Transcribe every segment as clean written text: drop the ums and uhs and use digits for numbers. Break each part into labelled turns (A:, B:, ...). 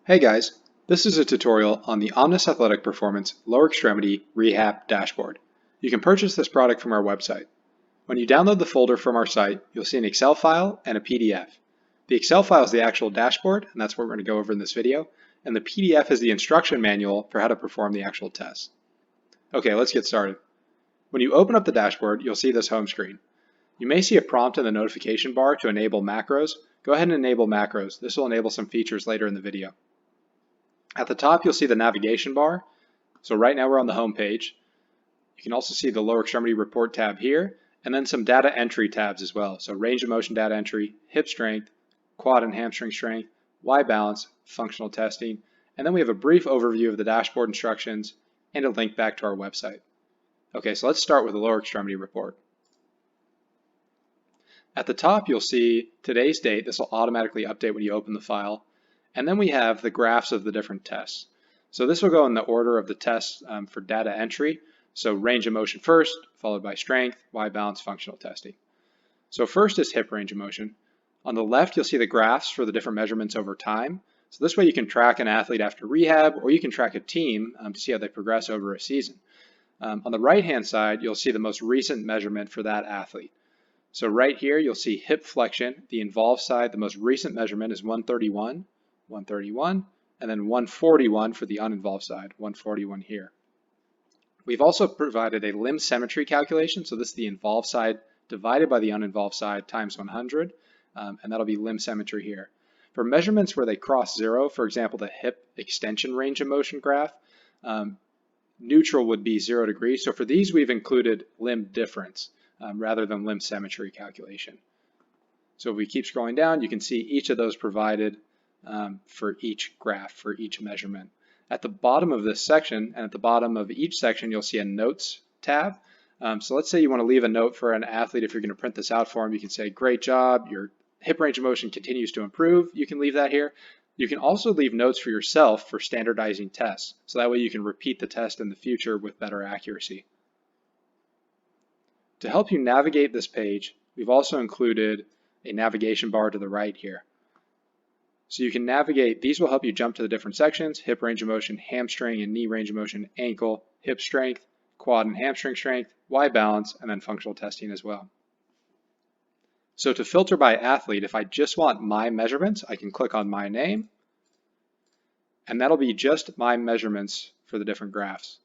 A: Hey guys, this is a tutorial on the Omnis Athletic Performance Lower Extremity Rehab Dashboard. You can purchase this product from our website. When you download the folder from our site, you'll see an Excel file and a PDF. The Excel file is the actual dashboard, and that's what we're going to go over in this video, and the PDF is the instruction manual for how to perform the actual tests. Okay, let's get started. When you open up the dashboard, you'll see this home screen. You may see a prompt in the notification bar to enable macros. Go ahead and enable macros. This will enable some features later in the video. At the top, you'll see the navigation bar. So right now we're on the home page. You can also see the lower extremity report tab here, and then some data entry tabs as well. So range of motion data entry, hip strength, quad and hamstring strength, Y balance, functional testing, and then we have a brief overview of the dashboard instructions and a link back to our website. Okay, so let's start with the lower extremity report. At the top, you'll see today's date. This will automatically update when you open the file. And then we have the graphs of the different tests. So this will go in the order of the tests for data entry. So range of motion first, followed by strength, Y balance, functional testing. So first is hip range of motion. On the left, you'll see the graphs for the different measurements over time. So this way you can track an athlete after rehab, or you can track a team to see how they progress over a season. On the right-hand side, you'll see the most recent measurement for that athlete. So right here, you'll see hip flexion. The involved side, the most recent measurement is 131. 131, and then 141 for the uninvolved side, 141 here. We've also provided a limb symmetry calculation, so this is the involved side divided by the uninvolved side times 100, and that'll be limb symmetry here. For measurements where they cross zero, for example, the hip extension range of motion graph, neutral would be 0 degrees. So for these, we've included limb difference rather than limb symmetry calculation. So if we keep scrolling down, you can see each of those provided for each graph, for each measurement. At the bottom of this section and at the bottom of each section, you'll see a notes tab. So let's say you want to leave a note for an athlete. If you're going to print this out for them, you can say, great job, your hip range of motion continues to improve. You can leave that here. You can also leave notes for yourself for standardizing tests. So that way you can repeat the test in the future with better accuracy. To help you navigate this page, we've also included a navigation bar to the right here. So you can navigate, these will help you jump to the different sections: hip range of motion, hamstring and knee range of motion, ankle, hip strength, quad and hamstring strength, Y balance, and then functional testing as well. So to filter by athlete, if I just want my measurements, I can click on my name, and that'll be just my measurements for the different graphs.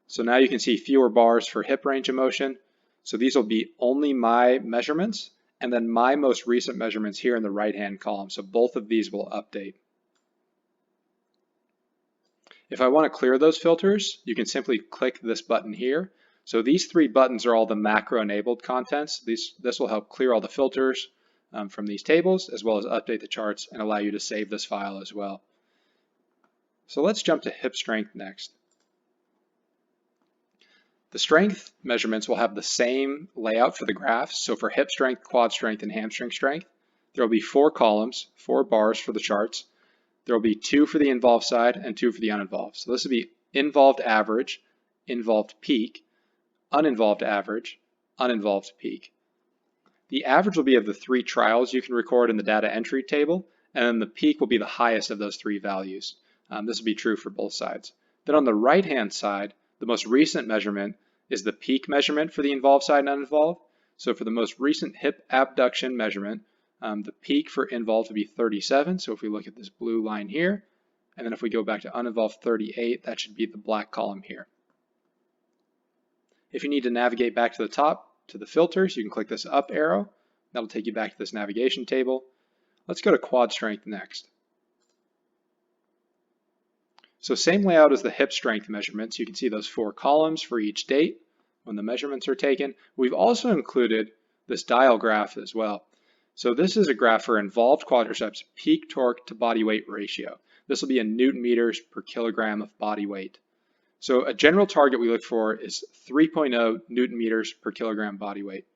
A: So now you can see fewer bars for hip range of motion. So these will be only my measurements, and then my most recent measurements here in the right-hand column. So both of these will update. If I want to clear those filters, you can simply click this button here. So these three buttons are all the macro-enabled contents. This will help clear all the filters from these tables, as well as update the charts and allow you to save this file as well. So let's jump to hip strength next. The strength measurements will have the same layout for the graphs. So for hip strength, quad strength, and hamstring strength, there will be 4 columns, 4 bars for the charts. There will be 2 for the involved side and 2 for the uninvolved. So this will be involved average, involved peak, uninvolved average, uninvolved peak. The average will be of the 3 trials you can record in the data entry table, and then the peak will be the highest of those 3 values. This will be true for both sides. Then on the right-hand side, the most recent measurement is the peak measurement for the involved side and uninvolved. So for the most recent hip abduction measurement, the peak for involved would be 37. So if we look at this blue line here, and then if we go back to uninvolved 38, that should be the black column here. If you need to navigate back to the top to the filters, you can click this up arrow. That'll take you back to this navigation table. Let's go to quad strength next. So same layout as the hip strength measurements. You can see those 4 columns for each date when the measurements are taken. We've also included this dial graph as well. So this is a graph for involved quadriceps peak torque to body weight ratio. This will be in Newton meters per kilogram of body weight. So a general target we look for is 3.0 Newton meters per kilogram body weight.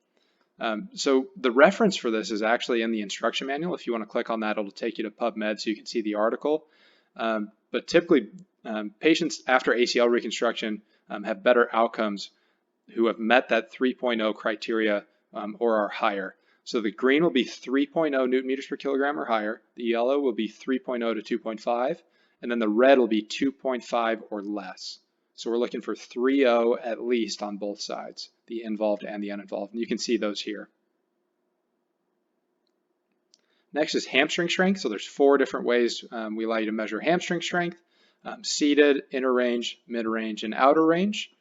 A: So the reference for this is actually in the instruction manual. If you want to click on that, it'll take you to PubMed so you can see the article. But typically, patients after ACL reconstruction have better outcomes who have met that 3.0 criteria or are higher. So the green will be 3.0 Newton meters per kilogram or higher. The yellow will be 3.0 to 2.5. And then the red will be 2.5 or less. So we're looking for 3.0 at least on both sides, the involved and the uninvolved. And you can see those here. Next is hamstring strength. So there's 4 different ways we allow you to measure hamstring strength. Seated, inner range, mid-range, and outer range.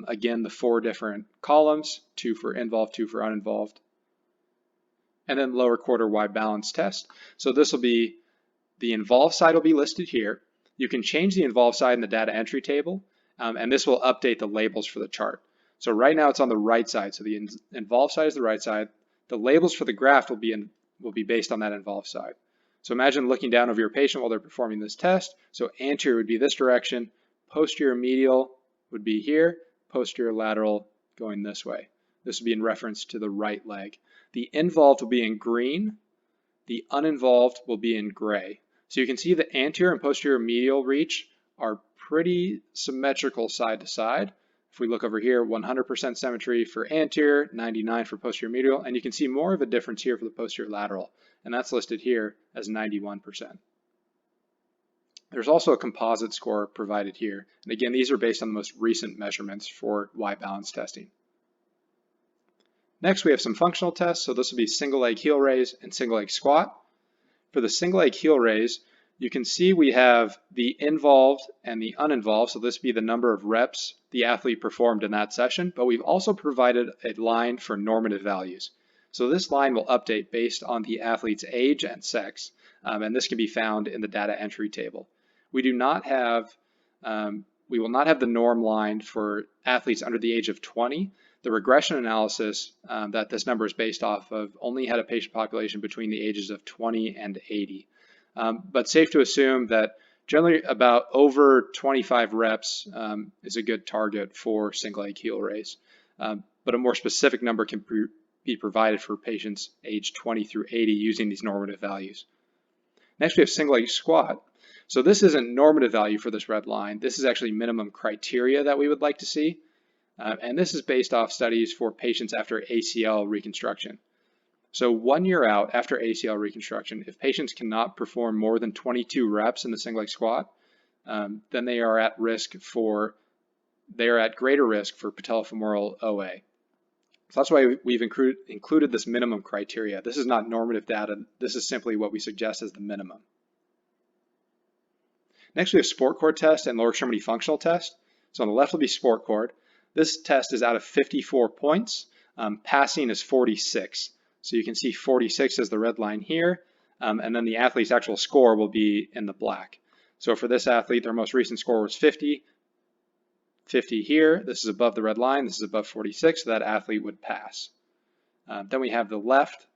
A: Again, the 4 different columns, 2 for involved, 2 for uninvolved. And then lower quarter Y balance test. So this will be, the involved side will be listed here. You can change the involved side in the data entry table, and this will update the labels for the chart. So right now it's on the right side, so the involved side is the right side. The labels for the graph will be based on that involved side. So imagine looking down over your patient while they're performing this test. So anterior would be this direction, posterior medial would be here, posterior lateral going this way. This would be in reference to the right leg. The involved will be in green, the uninvolved will be in gray. So you can see the anterior and posterior medial reach are pretty symmetrical side to side. If we look over here, 100% symmetry for anterior, 99 for posterior medial, and you can see more of a difference here for the posterior lateral, and that's listed here as 91%. There's also a composite score provided here, and again, these are based on the most recent measurements for Y balance testing. Next, we have some functional tests, so this will be single leg heel raise and single leg squat. For the single leg heel raise, you can see we have the involved and the uninvolved, so this would be the number of reps the athlete performed in that session, but we've also provided a line for normative values. So this line will update based on the athlete's age and sex, and this can be found in the data entry table. We will not have the norm line for athletes under the age of 20. The regression analysis that this number is based off of only had a patient population between the ages of 20 and 80. But safe to assume that generally about over 25 reps is a good target for single leg heel raise. But a more specific number can be provided for patients aged 20 through 80 using these normative values. Next, we have single leg squat. So this isn't normative value for this red line. This is actually minimum criteria that we would like to see. And this is based off studies for patients after ACL reconstruction. So 1 year out after ACL reconstruction, if patients cannot perform more than 22 reps in the single leg squat, then they are at greater risk for patellofemoral OA. So that's why we've included this minimum criteria. This is not normative data. This is simply what we suggest as the minimum. Next, we have sport cord test and lower extremity functional test. So on the left will be sport cord. This test is out of 54 points. Passing is 46. So you can see 46 as the red line here, and then the athlete's actual score will be in the black. So for this athlete, their most recent score was 50. 50 here, this is above the red line, this is above 46, so that athlete would pass. Then we have the left.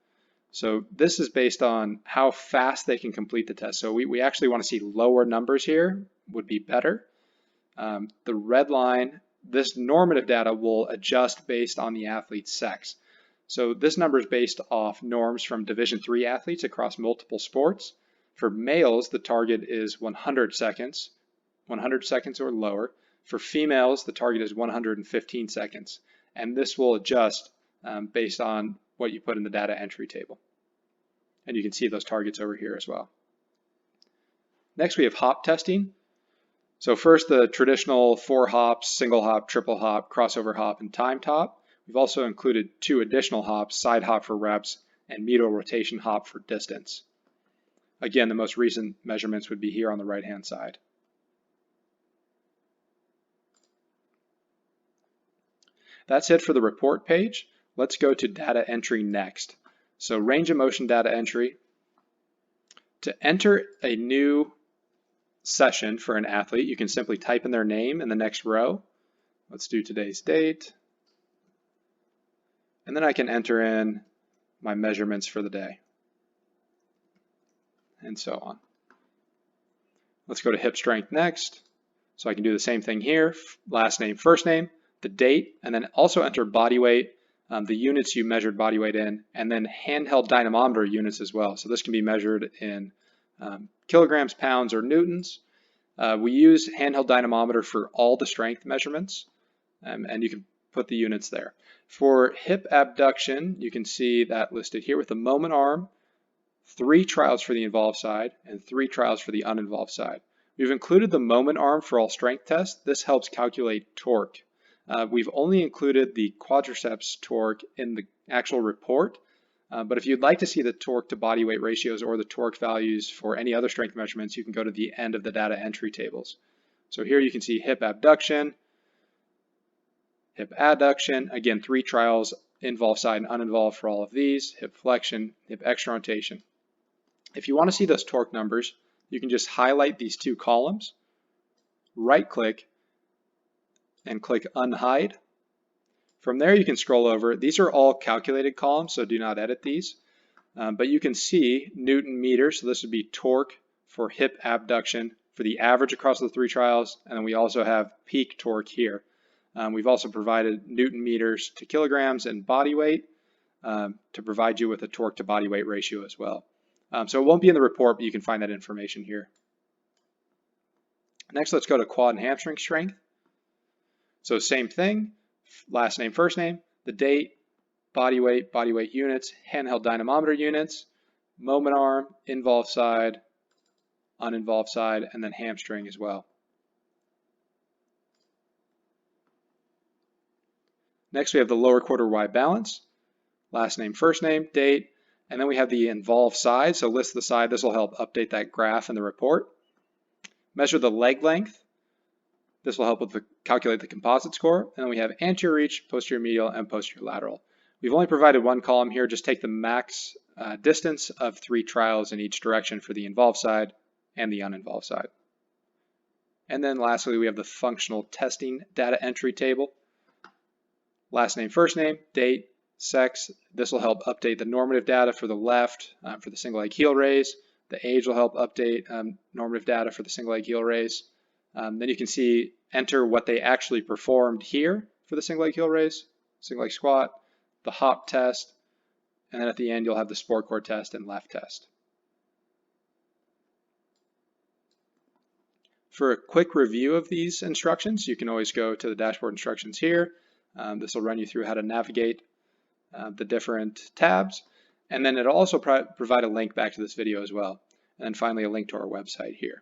A: So this is based on how fast they can complete the test. So we actually want to see lower numbers here, would be better. The red line, this normative data will adjust based on the athlete's sex. So this number is based off norms from Division III athletes across multiple sports. For males, the target is 100 seconds or lower. For females, the target is 115 seconds. And this will adjust based on what you put in the data entry table. And you can see those targets over here as well. Next, we have hop testing. So first, the traditional 4 hops, single hop, triple hop, crossover hop, and timed hop. We've also included 2 additional hops, side hop for reps, and medial rotation hop for distance. Again, the most recent measurements would be here on the right-hand side. That's it for the report page. Let's go to data entry next. So range of motion data entry. To enter a new session for an athlete, you can simply type in their name in the next row. Let's do today's date. And then I can enter in my measurements for the day, and so on. Let's go to hip strength next. So I can do the same thing here, last name, first name, the date, and then also enter body weight, the units you measured body weight in, and then handheld dynamometer units as well. So this can be measured in kilograms, pounds, or newtons. We use handheld dynamometer for all the strength measurements, and you can put the units there. For hip abduction, you can see that listed here with the moment arm, 3 trials for the involved side and 3 trials for the uninvolved side. We've included the moment arm for all strength tests. This helps calculate torque. We've only included the quadriceps torque in the actual report, but if you'd like to see the torque to body weight ratios or the torque values for any other strength measurements, you can go to the end of the data entry tables. So here you can see hip abduction, hip adduction, again 3 trials, involved side and uninvolved for all of these, hip flexion, hip extra rotation. If you want to see those torque numbers, you can just highlight these 2 columns, right click, and click unhide. From there you can scroll over. These are all calculated columns, so do not edit these. But you can see Newton meters, so this would be torque for hip abduction for the average across the 3 trials, and then we also have peak torque here. We've also provided Newton meters to kilograms and body weight to provide you with a torque to body weight ratio as well. So it won't be in the report, but you can find that information here. Next, let's go to quad and hamstring strength. So same thing, last name, first name, the date, body weight units, handheld dynamometer units, moment arm, involved side, uninvolved side, and then hamstring as well. Next, we have the lower quarter Y balance, last name, first name, date, and then we have the involved side, so list the side. This will help update that graph in the report. Measure the leg length. This will help with calculate the composite score. And then we have anterior reach, posterior medial, and posterior lateral. We've only provided 1 column here. Just take the max distance of 3 trials in each direction for the involved side and the uninvolved side. And then lastly, we have the functional testing data entry table. Last name, first name, date, sex. This will help update the normative data for the left for the single leg heel raise. The age will help update normative data for the single leg heel raise. Then you can see enter what they actually performed here for the single leg heel raise, single leg squat, the hop test, and then at the end you'll have the sport core test and left test. For a quick review of these instructions, you can always go to the dashboard instructions here. This will run you through how to navigate the different tabs, and then it'll also provide a link back to this video as well. And then finally a link to our website here.